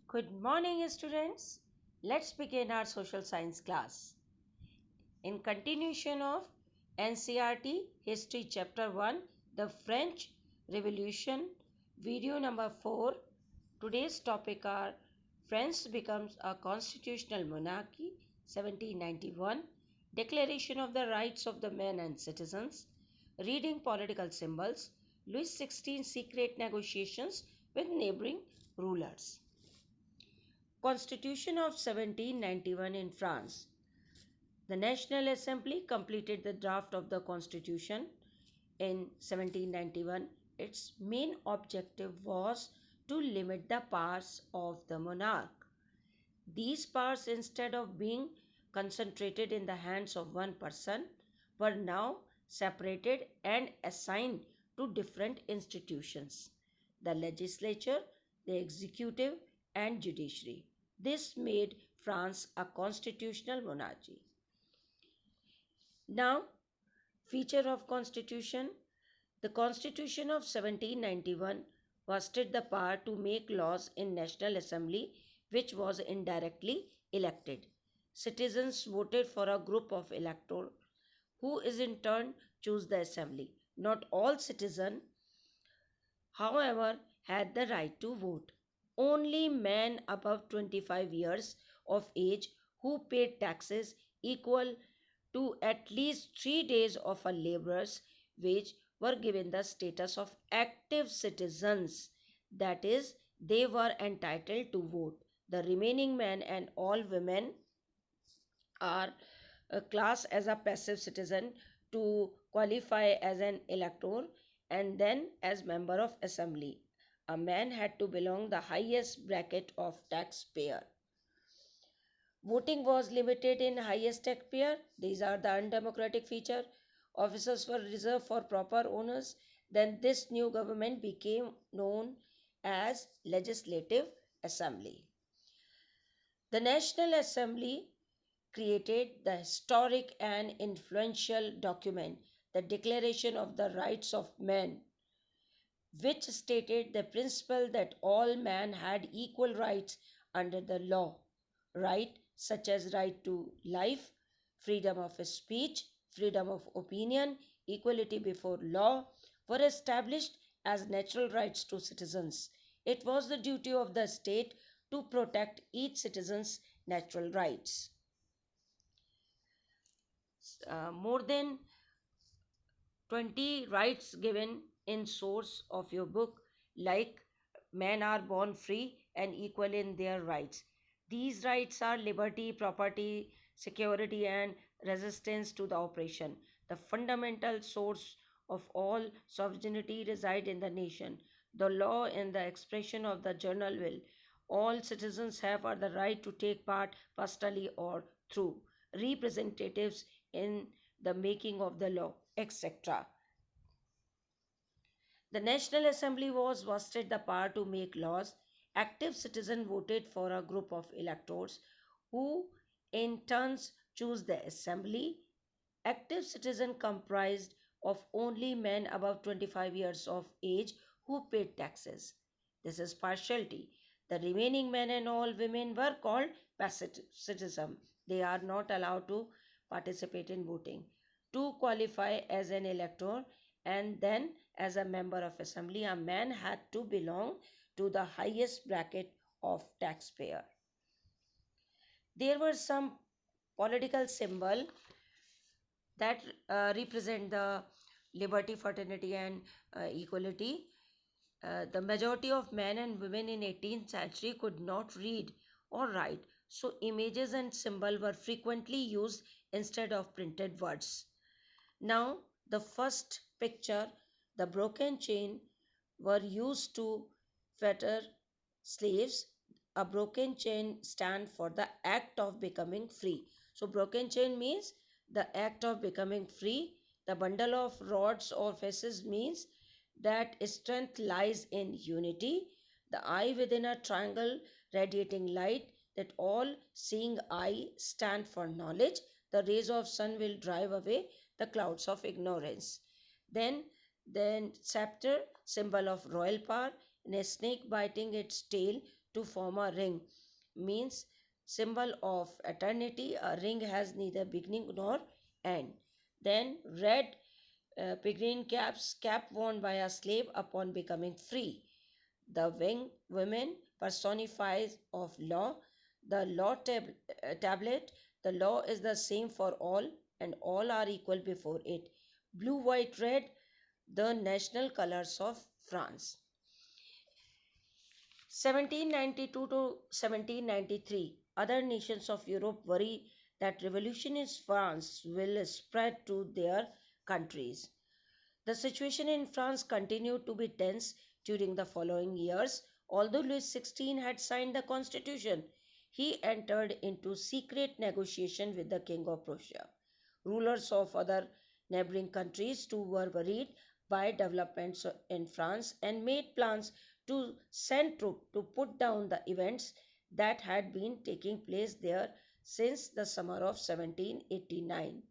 Good morning, students. Let's begin our social science class. In continuation of NCERT History Chapter 1, the French Revolution, video number 4. Today's topic are France becomes a constitutional monarchy, 1791, Declaration of the Rights of the Men and Citizens, reading political symbols, Louis XVI secret negotiations with neighboring rulers. Constitution of 1791 in France. The National Assembly completed the draft of the Constitution in 1791. Its main objective was to limit the powers of the monarch. These powers, instead of being concentrated in the hands of one person, were now separated and assigned to different institutions: the legislature, the executive, and judiciary. This made France a constitutional monarchy. Now, feature of Constitution. The Constitution of 1791 vested the power to make laws in National Assembly, which was indirectly elected. Citizens voted for a group of electors who is in turn choose the assembly. Not all citizens, however, had the right to vote. Only men above 25 years of age who paid taxes equal to at least 3 days of a laborer's wage were given the status of active citizens, that is, they were entitled to vote. The remaining men and all women are classed as a passive citizen to qualify as an elector and then as member of assembly. A man had to belong the highest bracket of taxpayer. Voting was limited in highest taxpayer. These are the undemocratic feature. Officers were reserved for proper owners. Then this new government became known as Legislative Assembly. The National Assembly created the historic and influential document, the Declaration of the Rights of Men, which stated the principle that all men had equal rights under the law. Right such as right to life, freedom of speech, freedom of opinion, equality before law, were established as natural rights to citizens. It was the duty of the state to protect each citizen's natural rights. More than 20 rights given in source of your book, like men are born free and equal in their rights. These rights are liberty, property, security, and resistance to the oppression. The fundamental source of all sovereignty reside in the nation. The law and the expression of the general will. All citizens have the right to take part personally or through representatives in the making of the law, etc. The National Assembly was vested the power to make laws. Active citizens voted for a group of electors who in turns choose the assembly. Active citizens comprised of only men above 25 years of age who paid taxes. This is partiality. The remaining men and all women were called passive citizens. They are not allowed to participate in voting. To qualify as an elector and then as a member of assembly, a man had to belong to the highest bracket of taxpayer. There were some political symbol that represent the liberty, fraternity, and equality. The majority of men and women in 18th century could not read or write, so images and symbols were frequently used instead of printed words. Now, the first picture, the broken chain, were used to fetter slaves. A broken chain stands for the act of becoming free. So, broken chain means the act of becoming free. The bundle of rods or faces means that strength lies in unity. The eye within a triangle radiating light, that all seeing eye stand for knowledge. The rays of sun will drive away the clouds of ignorance. Then scepter, symbol of royal power, and a snake biting its tail to form a ring, means symbol of eternity. A ring has neither beginning nor end. Then red peregrine cap worn by a slave upon becoming free. The women personifies of law. The tablet, the law is the same for all and all are equal before it. Blue, white, red, the national colors of France. 1792 to 1793, other nations of Europe worry that revolution in France will spread to their countries. The situation in France continued to be tense during the following years. Although Louis XVI had signed the constitution, he entered into secret negotiation with the King of Prussia. Rulers of other neighboring countries too were worried by developments in France and made plans to send troops to put down the events that had been taking place there since the summer of 1789.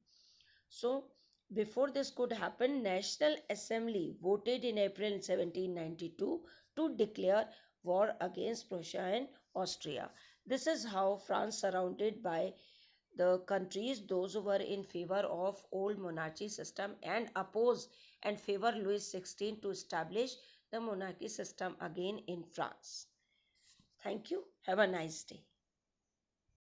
So, before this could happen, National Assembly voted in April 1792 to declare war against Prussia and Austria. This is how France, surrounded by the countries, those who were in favor of old monarchy system and oppose and favor Louis XVI to establish the monarchy system again in France. Thank you. Have a nice day.